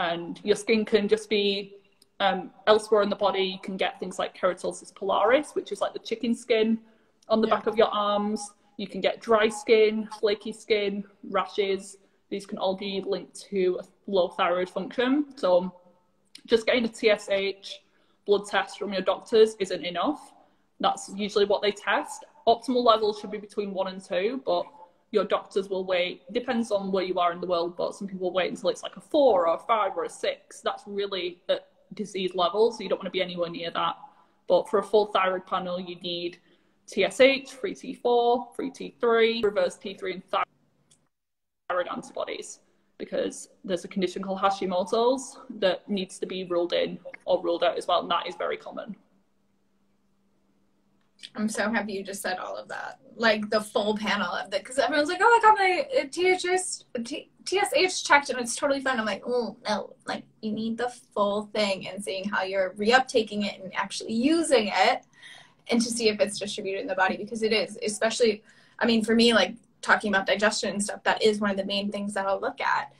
And your skin can just be elsewhere in the body. You can get things like keratosis pilaris, which is like the chicken skin on the back of your arms. You can get dry skin, flaky skin, rashes. These can all be linked to low thyroid function. So just getting a TSH blood test from your doctors isn't enough. That's usually what they test. Optimal levels should be between 1 and 2, but your doctors will wait. Depends on where you are in the world, but some people wait until it's like a 4 or a 5 or a 6. That's really at disease level, so you don't want to be anywhere near that. But for a full thyroid panel, you need TSH, free T4, free T3, reverse T3, and thyroid antibodies, because there's a condition called Hashimoto's that needs to be ruled in or ruled out as well, and that is very common. I'm so happy you just said all of that, like the full panel of it, because everyone's like, oh, I got my TSH checked and it's totally fine. I'm like, oh no, like you need the full thing, and seeing how you're reuptaking it and actually using it, and to see if it's distributed in the body, because it is, especially, I mean, for me, like talking about digestion and stuff, that is one of the main things that I'll look at.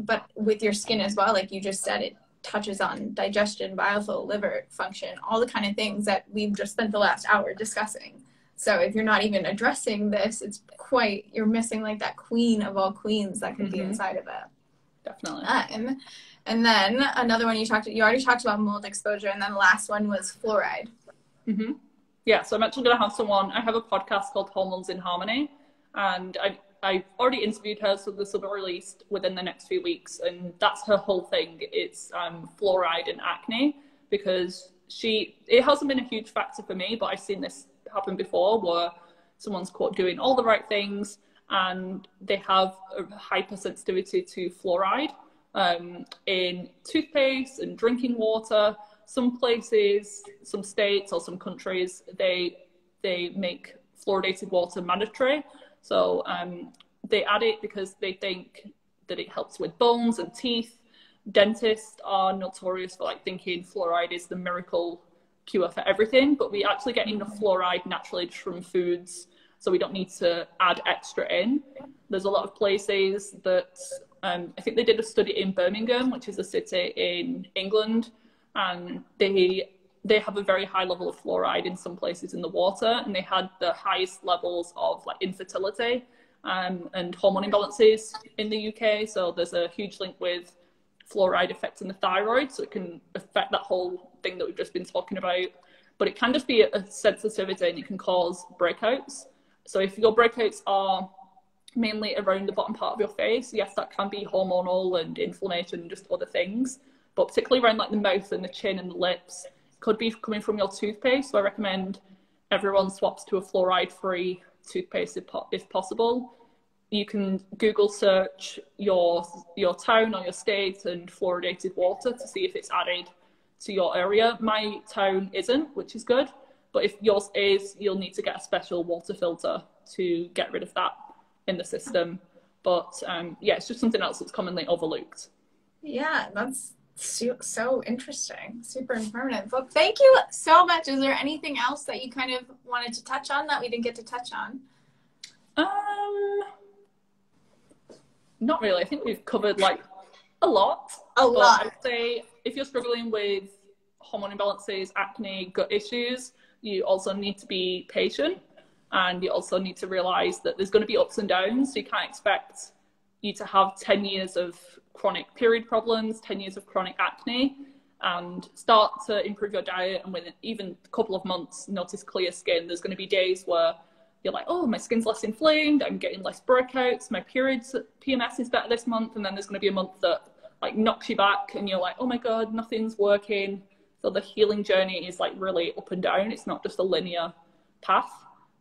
But with your skin as well, like you just said, it touches on digestion, bioflow, liver function, all the kind of things that we've just spent the last hour discussing. So if you're not even addressing this, you're missing like that queen of all queens that could be inside of it. Definitely. And then another one you already talked about mold exposure, and then the last one was fluoride. Yeah, so I'm actually going to have I have a podcast called Hormones in Harmony, and I've already interviewed her, so this will be released within the next few weeks, and that's her whole thing. It's fluoride and acne, because it hasn't been a huge factor for me, but I've seen this happen before, where someone's quote doing all the right things and they have a hypersensitivity to fluoride in toothpaste and drinking water. Some places, some states or some countries, they make fluoridated water mandatory. So they add it because they think that it helps with bones and teeth. Dentists are notorious for like thinking fluoride is the miracle cure for everything, but we actually get enough fluoride naturally from foods, so we don't need to add extra in. There's a lot of places that I think they did a study in Birmingham, which is a city in England, and they have a very high level of fluoride in some places in the water, and they had the highest levels of like infertility and hormone imbalances in the UK. So there's a huge link with fluoride affecting the thyroid, so it can affect that whole thing that we've just been talking about. But it can just be a sensitivity, and it can cause breakouts. So if your breakouts are mainly around the bottom part of your face, yes, that can be hormonal and inflammation and just other things. But particularly around like the mouth and the chin and the lips, could be coming from your toothpaste. So I recommend everyone swaps to a fluoride-free toothpaste if possible. You can Google search your town or your state and fluoridated water to see if it's added to your area. My town isn't, which is good. But if yours is, you'll need to get a special water filter to get rid of that in the system. But yeah, it's just something else that's commonly overlooked. Yeah, that's so interesting, super informative. Well, thank you so much. Is there anything else that you kind of wanted to touch on that we didn't get to touch on? Not really. I think we've covered like a lot. A lot. I'd say if you're struggling with hormone imbalances, acne, gut issues, you also need to be patient, and you also need to realize that there's going to be ups and downs. So you can't expect you to have 10 years of chronic period problems, 10 years of chronic acne, and start to improve your diet. And within even a couple of months, notice clear skin. There's going to be days where you're like, oh, my skin's less inflamed, I'm getting less breakouts, my PMS is better this month. And then there's going to be a month that like knocks you back and you're like, oh my God, nothing's working. So the healing journey is like really up and down. It's not just a linear path.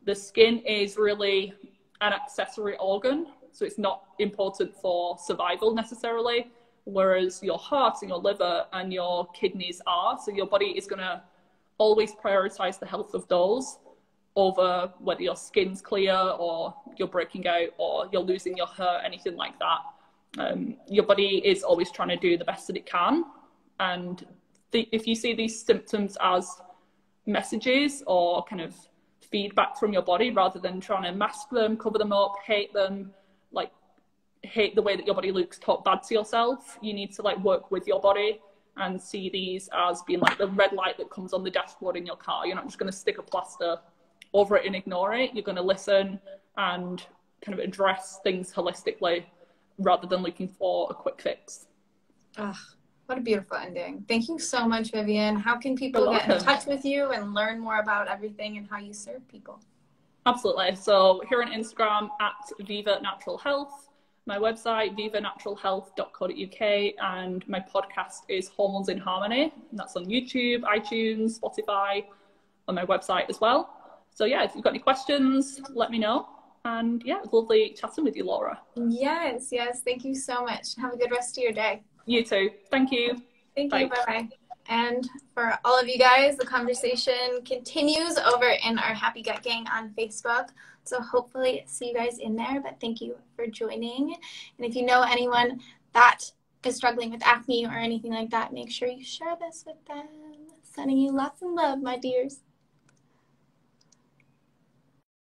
The skin is really an accessory organ. So it's not important for survival necessarily, whereas your heart and your liver and your kidneys are. So your body is going to always prioritize the health of those over whether your skin's clear or you're breaking out or you're losing your hair, anything like that. Your body is always trying to do the best that it can. And if you see these symptoms as messages or kind of feedback from your body, rather than trying to mask them, cover them up, hate them, like hate the way that your body looks, talk bad to yourself, you need to like work with your body and see these as being like the red light that comes on the dashboard in your car. You're not just going to stick a plaster over it and ignore it. You're going to listen and kind of address things holistically rather than looking for a quick fix. What a beautiful ending. Thank you so much, Vivien. How can people get in touch with you and learn more about everything and how you serve people? Absolutely. So here on Instagram at Viva Natural Health, my website vivanaturalhealth.co.uk, and my podcast is Hormones in Harmony, and that's on YouTube, iTunes, Spotify, on my website as well. So yeah, if you've got any questions, let me know. And yeah, it was lovely chatting with you, Laura. Yes. Thank you so much. Have a good rest of your day. You too. Thank you. Thank you. Bye-bye. And for all of you guys, the conversation continues over in our Happy Gut Gang on Facebook. So hopefully see you guys in there. But thank you for joining. And if you know anyone that is struggling with acne or anything like that, make sure you share this with them. Sending you lots of love, my dears.